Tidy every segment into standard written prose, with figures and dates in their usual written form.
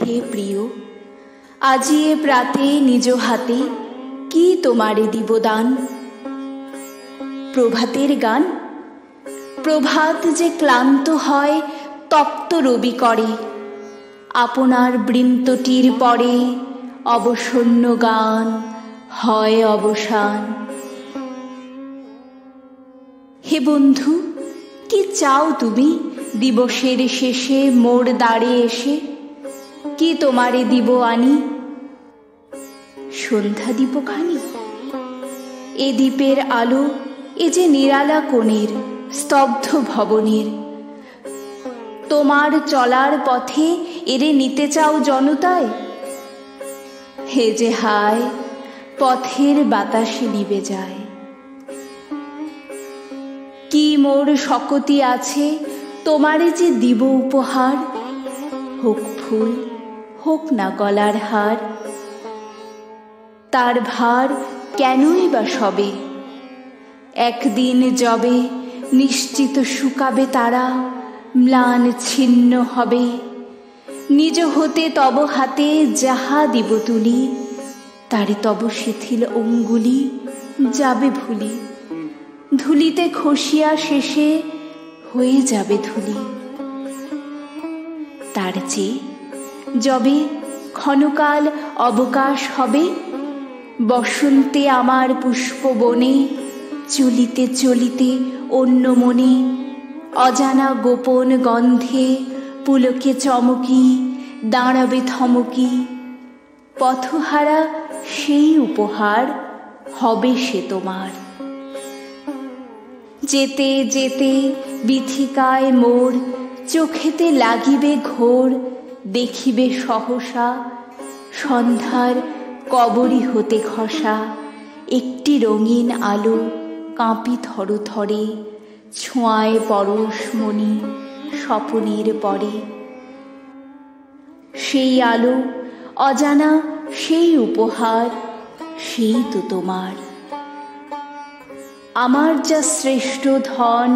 হে প্রিয়, আজি এ প্রাতে নিজ হাতে কি তোমারে দিব দান? প্রভাতের গান। প্রভাত যে ক্লান্ত হয় তপ্ত রবি করে, আপনার বৃন্তটির পরে অবসন্ন গান হয় অবসান। হে বন্ধু, কি চাও তুমি দিবসের শেষে মোর দ্বারে এসে? কি তোমারে দিব আনি? সন্ধ্যা দীপখানি? এ দ্বীপের আলো, এ যে নিরালা কোণের স্তব্ধ ভবনের। তোমার চলার পথে এরে নিতে চাও জনতায়? হে যে হায়, পথের বাতাসে নিবে যায়। কি মোর শকতি আছে তোমারে যে দিব উপহার? হোক ফুল, হোক না গলার হার। তার ভার কেনই বা সবে? একদিন যবে নিশ্চিত শুকাবে তারা, ম্লান ছিন্ন হবে। নিজ হতে তব হাতে যাহা দিব তুলি, তারে তব শিথিল অঙ্গুলি যাবে ভুলি। ধুলিতে খসিয়া শেষে হয়ে যাবে ধুলি। তার চেয়ে যবে ক্ষণকাল অবকাশ হবে, বসন্তে আমার পুষ্পবনে চলিতে চলিতে অন্য মনে অজানা গোপন গন্ধে পুলকে চমকি দাঁড়াবে থমকি। পথহারা সেই উপহার হবে সে তোমার। যেতে যেতে বিথিকায় মোর চোখেতে লাগিবে ঘোর, দেখিবে সহসা সন্ধ্যার কবরী হতে খসা একটি রঙিন আলো কাঁপি থরথরে, ছোঁয়ায় পরশমণি স্বপনের পরে। সেই আলো, অজানা সেই উপহার, সেই তো তোমার। আমার যা শ্রেষ্ঠ ধন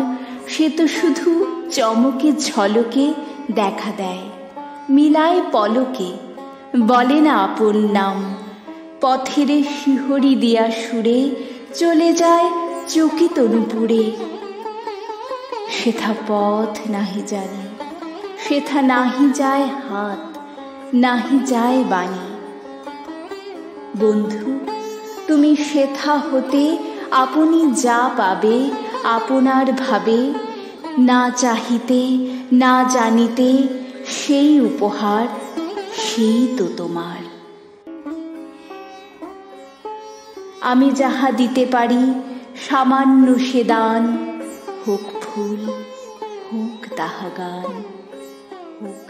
সে তো শুধু চমকে ঝলকে দেখা দেয়, মিলায় পলকে, বলে না আপন নাম। পথের শিহরি দিয়া সুরে চলে যায় চকিত নূপুরে। সেথা পথ নাহি জানি, সেথা নাহি যায় হাত, নাহি যায় বাণী। বন্ধু, তুমি সেথা হতে আপনি যা পাবে আপনার ভাবে, না চাহিতে না জানিতে সেই উপহার, সেই তো তোমার। আমি যাহা দিতে পারি সামান্য সে দান, হোক ফুল, হোক তাহা গান, হোক